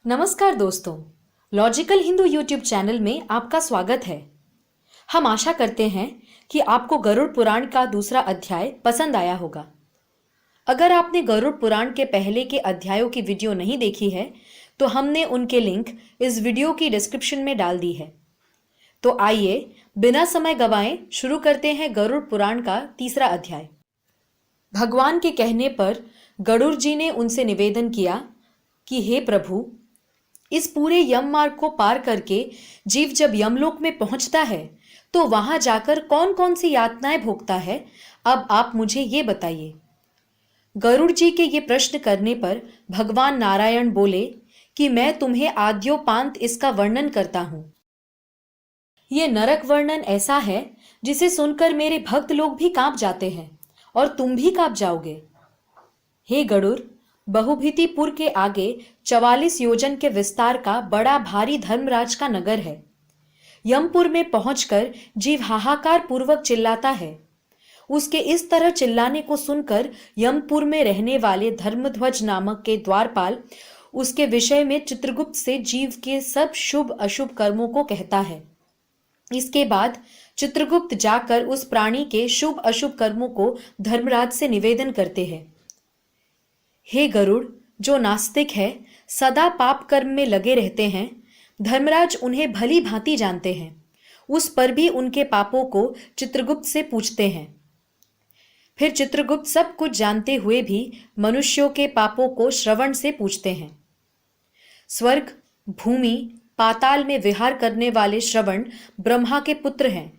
नमस्कार दोस्तों, logical Hindu YouTube channel में आपका स्वागत है। हम आशा करते हैं कि आपको गरुड़ पुराण का दूसरा अध्याय पसंद आया होगा। अगर आपने गरुड़ पुराण के पहले के अध्यायों की वीडियो नहीं देखी है तो हमने उनके लिंक इस वीडियो की डिस्क्रिप्शन में डाल दी है। तो आइए बिना समय गवाएं शुरू करते हैं गरुड़ पुराण का तीसरा अध्याय। भगवान के कहने पर गरुड़ जी ने उनसे निवेदन किया कि हे प्रभु, इस पूरे यम मार्ग को पार करके जीव जब यमलोक में पहुंचता है तो वहां जाकर कौन कौन सी यातनाएं भोगता है, अब आप मुझे ये बताइए। गरुड़ जी के ये प्रश्न करने पर भगवान नारायण बोले कि मैं तुम्हें आद्योपांत इसका वर्णन करता हूं। ये नरक वर्णन ऐसा है जिसे सुनकर मेरे भक्त लोग भी कांप जाते हैं और तुम भी कांप जाओगे। हे गरुड़, बहुभीतिपुर के आगे 44 योजन के विस्तार का बड़ा भारी धर्मराज का नगर है। यमपुर में पहुंचकर जीव हाहाकार पूर्वक चिल्लाता है। उसके इस तरह चिल्लाने को सुनकर यमपुर में रहने वाले धर्मध्वज नामक के द्वारपाल उसके विषय में चित्रगुप्त से जीव के सब शुभ अशुभ कर्मों को कहता है। इसके बाद चित्रगुप्त जाकर उस प्राणी के शुभ अशुभ कर्मों को धर्मराज से निवेदन करते हैं। हे गरुड़, जो नास्तिक है, सदा पाप कर्म में लगे रहते हैं, धर्मराज उन्हें भली भांति जानते हैं। उस पर भी उनके पापों को चित्रगुप्त से पूछते हैं। फिर चित्रगुप्त सब कुछ जानते हुए भी मनुष्यों के पापों को श्रवण से पूछते हैं। स्वर्ग, भूमि, पाताल में विहार करने वाले श्रवण ब्रह्मा के पुत्र हैं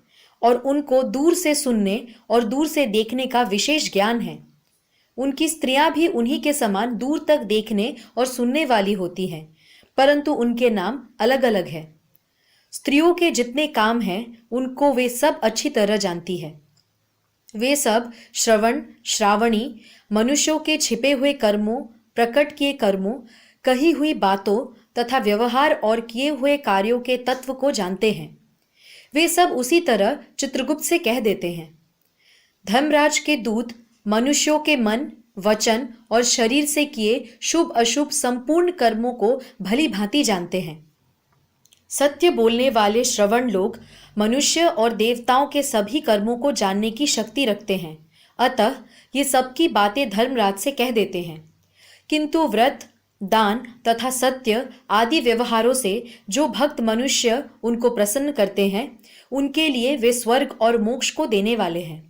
और उनको दूर से सुनने और दूर से देखने का विशेष ज्ञान है। उनकी स्त्रियां भी उन्हीं के समान दूर तक देखने और सुनने वाली होती हैं, परंतु उनके नाम अलग अलग हैं। स्त्रियों के जितने काम हैं उनको वे सब अच्छी तरह जानती है। वे सब श्रवण, श्रावणी, मनुष्यों के छिपे हुए कर्मों, प्रकट किए कर्मों, कही हुई बातों तथा व्यवहार और किए हुए कार्यों के तत्व को जानते हैं। वे सब उसी तरह चित्रगुप्त से कह देते हैं। धर्मराज के दूत मनुष्यों के मन, वचन और शरीर से किए शुभ अशुभ संपूर्ण कर्मों को भली भांति जानते हैं। सत्य बोलने वाले श्रवण लोग मनुष्य और देवताओं के सभी कर्मों को जानने की शक्ति रखते हैं, अतः ये सबकी बातें धर्मराज से कह देते हैं। किंतु व्रत, दान तथा सत्य आदि व्यवहारों से जो भक्त मनुष्य उनको प्रसन्न करते हैं, उनके लिए वे स्वर्ग और मोक्ष को देने वाले हैं।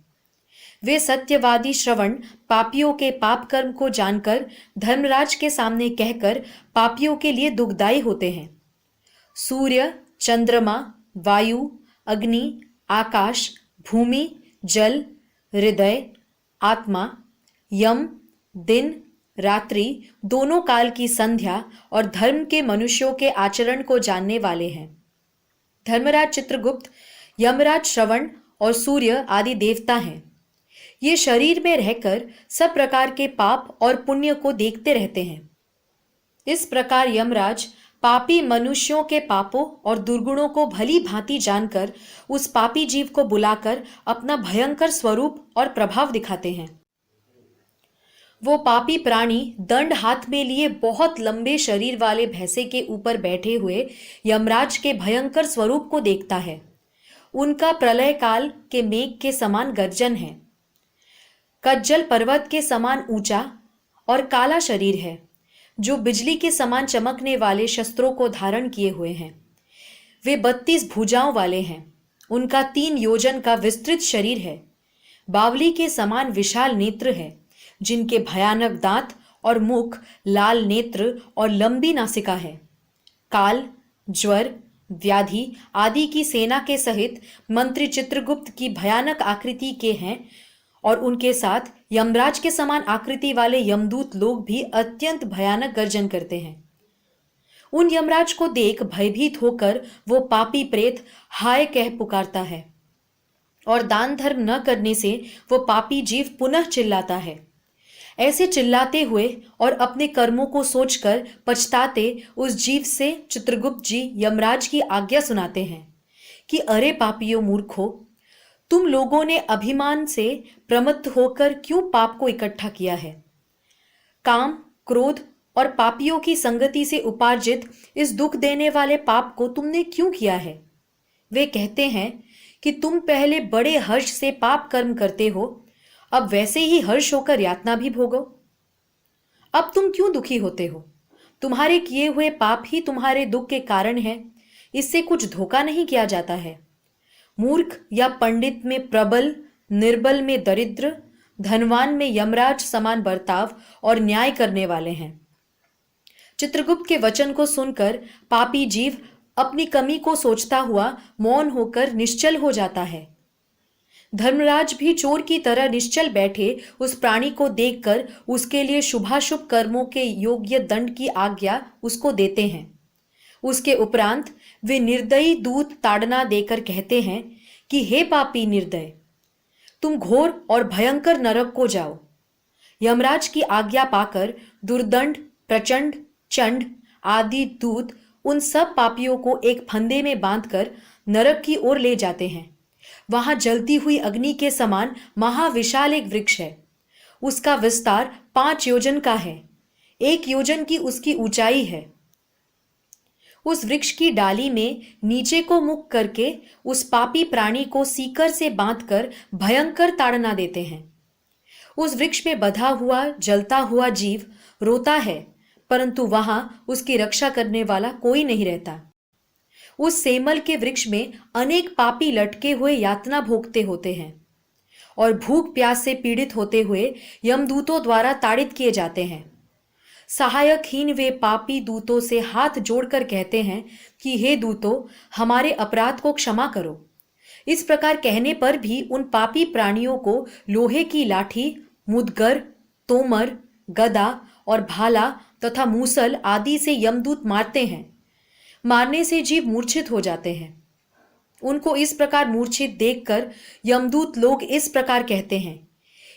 वे सत्यवादी श्रवण पापियों के पाप कर्म को जानकर धर्मराज के सामने कहकर पापियों के लिए दुखदायी होते हैं। सूर्य, चंद्रमा, वायु, अग्नि, आकाश, भूमि, जल, हृदय, आत्मा, यम, दिन, रात्रि, दोनों काल की संध्या और धर्म के मनुष्यों के आचरण को जानने वाले हैं। धर्मराज चित्रगुप्त, यमराज श्रवण और सूर्य आदि देवता हैं। ये शरीर में रहकर सब प्रकार के पाप और पुण्य को देखते रहते हैं। इस प्रकार यमराज पापी मनुष्यों के पापों और दुर्गुणों को भली भांति जानकर उस पापी जीव को बुलाकर अपना भयंकर स्वरूप और प्रभाव दिखाते हैं। वो पापी प्राणी दंड हाथ में लिए बहुत लंबे शरीर वाले भैंसे के ऊपर बैठे हुए यमराज के भयंकर स्वरूप को देखता है। उनका प्रलय काल के मेघ के समान गर्जन है। कज्जल पर्वत के समान ऊंचा और काला शरीर है, जो बिजली के समान चमकने वाले शस्त्रों को धारण किए हुए हैं। वे 32 भुजाओं वाले हैं। उनका 3 योजन का विस्तृत शरीर है। बावली के समान विशाल नेत्र है, जिनके भयानक दांत और मुख, लाल नेत्र और लंबी नासिका है। काल, ज्वर, व्याधि आदि की सेना के सहित मंत्री चित्रगुप्त की भयानक आकृति के हैं और उनके साथ यमराज के समान आकृति वाले यमदूत लोग भी अत्यंत भयानक गर्जन करते हैं। उन यमराज को देख भयभीत होकर वो पापी प्रेत हाय कह पुकारता है और दान धर्म न करने से वो पापी जीव पुनः चिल्लाता है। ऐसे चिल्लाते हुए और अपने कर्मों को सोचकर पछताते उस जीव से चित्रगुप्त जी यमराज की आज्ञा सुनाते हैं कि अरे पापियों मूर्खों, तुम लोगों ने अभिमान से प्रमत्त होकर क्यों पाप को इकट्ठा किया है? काम, क्रोध और पापियों की संगति से उपार्जित इस दुख देने वाले पाप को तुमने क्यों किया है? वे कहते हैं कि तुम पहले बड़े हर्ष से पाप कर्म करते हो, अब वैसे ही हर्ष होकर यातना भी भोगो। अब तुम क्यों दुखी होते हो? तुम्हारे किए हुए पाप ही तुम्हारे दुख के कारण है, इससे कुछ धोखा नहीं किया जाता है। मूर्ख या पंडित में प्रबल, निर्बल में दरिद्र, धनवान में यमराज समान बर्ताव और न्याय करने वाले हैं। चित्रगुप्त के वचन को सुनकर पापी जीव अपनी कमी को सोचता हुआ मौन होकर निश्चल हो जाता है। धर्मराज भी चोर की तरह निश्चल बैठे उस प्राणी को देखकर उसके लिए शुभाशुभ कर्मों के योग्य दंड की आज्ञा उसको देते हैं। उसके उपरांत वे निर्दयी दूत ताड़ना देकर कहते हैं कि हे पापी निर्दय, तुम घोर और भयंकर नरक को जाओ। यमराज की आज्ञा पाकर दुर्दंड, प्रचंड, चंड आदि दूत उन सब पापियों को एक फंदे में बांधकर नरक की ओर ले जाते हैं। वहां जलती हुई अग्नि के समान महाविशाल एक वृक्ष है। उसका विस्तार 5 योजन का है, 1 योजन की उसकी ऊंचाई है। उस वृक्ष की डाली में नीचे को मुख करके उस पापी प्राणी को सीकर से बांधकर भयंकर ताड़ना देते हैं। उस वृक्ष में बंधा हुआ जलता हुआ जीव रोता है, परंतु वहां उसकी रक्षा करने वाला कोई नहीं रहता। उस सेमल के वृक्ष में अनेक पापी लटके हुए यातना भोगते होते हैं और भूख प्यास से पीड़ित होते हुए यमदूतों द्वारा ताड़ित किए जाते हैं। सहायकहीन वे पापी दूतों से हाथ जोड़कर कहते हैं कि हे दूतों, हमारे अपराध को क्षमा करो। इस प्रकार कहने पर भी उन पापी प्राणियों को लोहे की लाठी, मुदगर, तोमर, गदा और भाला तथा मूसल आदि से यमदूत मारते हैं। मारने से जीव मूर्छित हो जाते हैं। उनको इस प्रकार मूर्छित देखकर यमदूत लोग इस प्रकार कहते हैं,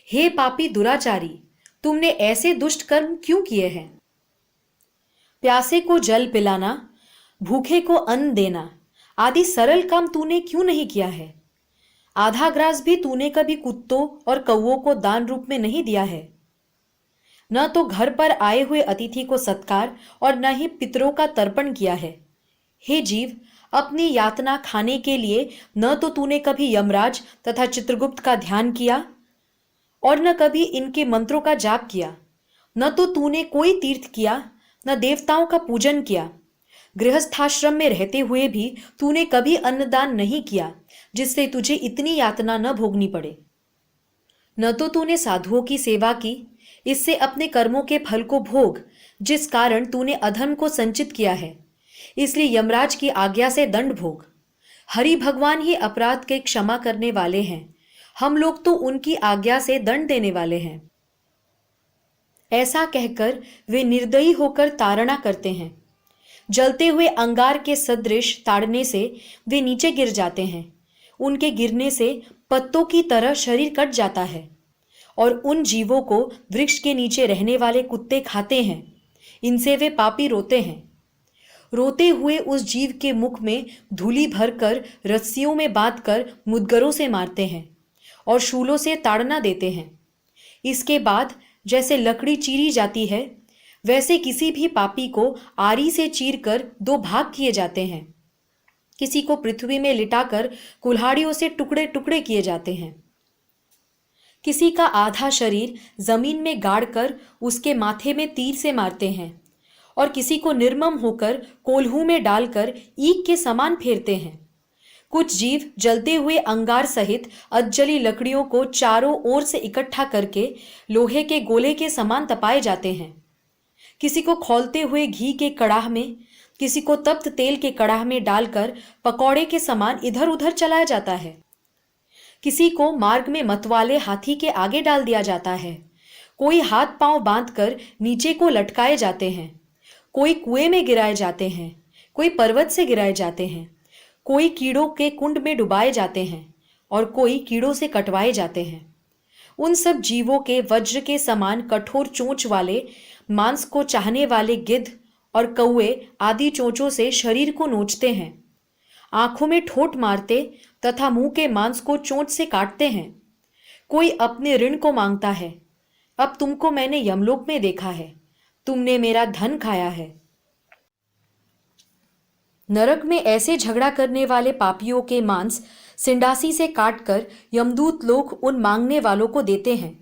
हे पापी दुराचारी, तुमने ऐसे दुष्ट कर्म क्यों किए हैं? प्यासे को जल पिलाना, भूखे को अन्न देना आदि सरल काम तूने क्यों नहीं किया है? आधा ग्रास भी तूने कभी कुत्तों और कौवों को दान रूप में नहीं दिया है। न तो घर पर आए हुए अतिथि को सत्कार और न ही पितरों का तर्पण किया है। हे जीव, अपनी यातना खाने के लिए न तो तूने कभी यमराज तथा चित्रगुप्त का ध्यान किया और न कभी इनके मंत्रों का जाप किया। न तो तूने कोई तीर्थ किया, न देवताओं का पूजन किया। गृहस्थाश्रम में रहते हुए भी तूने कभी अन्नदान नहीं किया, जिससे तुझे इतनी यातना न भोगनी पड़े। न तो तूने साधुओं की सेवा की, इससे अपने कर्मों के फल को भोग, जिस कारण तूने अधर्म को संचित किया है, इसलिए यमराज की आज्ञा से दंड भोग। हरि भगवान ही अपराध के क्षमा करने वाले हैं, हम लोग तो उनकी आज्ञा से दंड देने वाले हैं। ऐसा कहकर वे निर्दयी होकर ताड़ना करते हैं। जलते हुए अंगार के सदृश ताड़ने से वे नीचे गिर जाते हैं। उनके गिरने से पत्तों की तरह शरीर कट जाता है और उन जीवों को वृक्ष के नीचे रहने वाले कुत्ते खाते हैं। इनसे वे पापी रोते हैं। रोते हुए उस जीव के मुख में धूली भरकर रस्सियों में बांधकर मुदगरों से मारते हैं और शूलों से ताड़ना देते हैं। इसके बाद जैसे लकड़ी चीरी जाती है, वैसे किसी भी पापी को आरी से चीरकर 2 भाग किए जाते हैं। किसी को पृथ्वी में लिटाकर कुल्हाड़ियों से टुकड़े टुकड़े किए जाते हैं। किसी का आधा शरीर जमीन में गाड़कर उसके माथे में तीर से मारते हैं और किसी को निर्मम होकर कोल्हू में डालकर ईख के समान फेरते हैं। कुछ जीव जलते हुए अंगार सहित अधजली लकड़ियों को चारों ओर से इकट्ठा करके लोहे के गोले के समान तपाए जाते हैं। किसी को खौलते हुए घी के कड़ाह में, किसी को तप्त तेल के कड़ाह में डालकर पकौड़े के समान इधर उधर चलाया जाता है। किसी को मार्ग में मतवाले हाथी के आगे डाल दिया जाता है। कोई हाथ पांव बांधकर नीचे को लटकाए जाते हैं। कोई कुएं में गिराए जाते हैं, कोई पर्वत से गिराए जाते हैं, कोई कीड़ों के कुंड में डुबाए जाते हैं और कोई कीड़ों से कटवाए जाते हैं। उन सब जीवों के वज्र के समान कठोर चोंच वाले, मांस को चाहने वाले गिद्ध और कौवे आदि चोंचों से शरीर को नोचते हैं। आंखों में ठोंठ मारते तथा मुंह के मांस को चोंच से काटते हैं। कोई अपने ऋण को मांगता है। अब तुमको मैंने यमलोक में देखा है, तुमने मेरा धन खाया है। नरक में ऐसे झगड़ा करने वाले पापियों के मांस सिंडासी से काटकर यमदूत लोग उन मांगने वालों को देते हैं।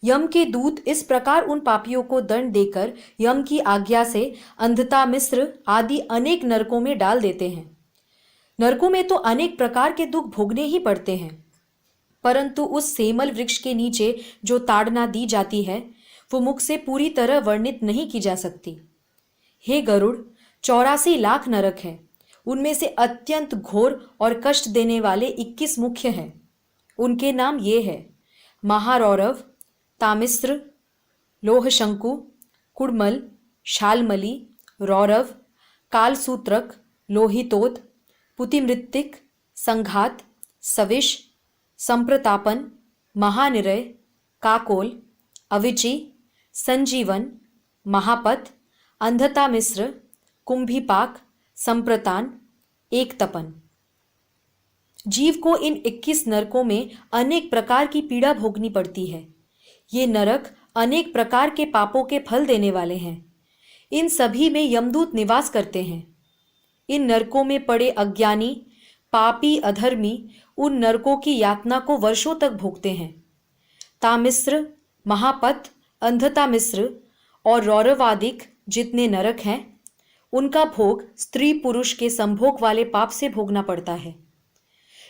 यम के दूत इस प्रकार उन पापियों को दंड देकर यम की आज्ञा से अंधता, मिस्र आदि अनेक नरकों में डाल देते हैं। नरकों में तो अनेक प्रकार के दुख भोगने ही पड़ते हैं, परंतु उस सेमल वृक्ष के नीचे जो ताड़ना दी जाती है वो मुख से पूरी तरह वर्णित नहीं की जा सकती। हे गरुड़, 84 लाख नरक हैं। उनमें से अत्यंत घोर और कष्ट देने वाले 21 मुख्य हैं। उनके नाम ये है: महारौरव, तामिस्र, लोहशंकु, कुड़मल, शालमली, रौरव, कालसूत्रक, लोहितोद, पुतिमृत्तिक, संघात, सविश, संप्रतापन, महानिरय, काकोल, अविची, संजीवन, महापत, अंधता मिस्र, कुंभीपाक, संप्रतान, एकतपन। जीव को इन 21 नरकों में अनेक प्रकार की पीड़ा भोगनी पड़ती है। ये नरक अनेक प्रकार के पापों के फल देने वाले हैं। इन सभी में यमदूत निवास करते हैं। इन नरकों में पड़े अज्ञानी, पापी, अधर्मी उन नरकों की यातना को वर्षों तक भोगते हैं। तामिस्र, महापत, अंधता मिस्र और रौरवादिक जितने नरक हैं, उनका भोग स्त्री पुरुष के संभोग वाले पाप से भोगना पड़ता है।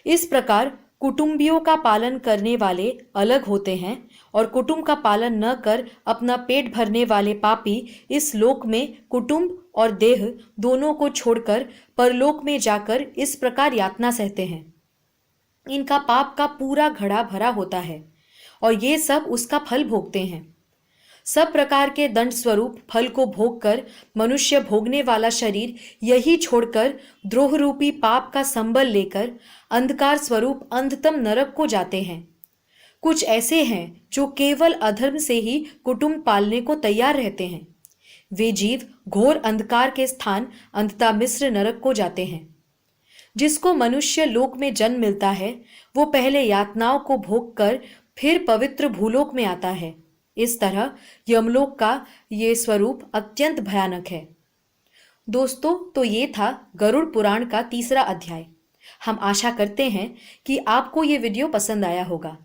इस प्रकार कुटुंबियों का पालन करने वाले अलग होते हैं और कुटुंब का पालन न कर अपना पेट भरने वाले पापी इस लोक में कुटुंब और देह दोनों को छोड़कर परलोक में जाकर इस प्रकार यातना सहते हैं। इनका पाप का पूरा घड़ा भरा होता है और ये सब उसका फल भोगते हैं। सब प्रकार के दंड स्वरूप फल को भोगकर मनुष्य भोगने वाला शरीर यही छोड़कर द्रोह रूपी पाप का संबल लेकर अंधकार स्वरूप अंधतम नरक को जाते हैं। कुछ ऐसे हैं जो केवल अधर्म से ही कुटुंब पालने को तैयार रहते हैं। वे जीव घोर अंधकार के स्थान अंधता मिस्र नरक को जाते हैं। जिसको मनुष्य लोक में जन्म मिलता है वो पहले यातनाओं को भोग कर फिर पवित्र भूलोक में आता है। इस तरह यमलोक का ये स्वरूप अत्यंत भयानक है। दोस्तों, तो ये था गरुड़ पुराण का 3रा अध्याय। हम आशा करते हैं कि आपको ये वीडियो पसंद आया होगा।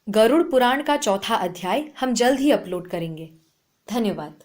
गरुड़ पुराण का 4था अध्याय हम जल्द ही अपलोड करेंगे। धन्यवाद।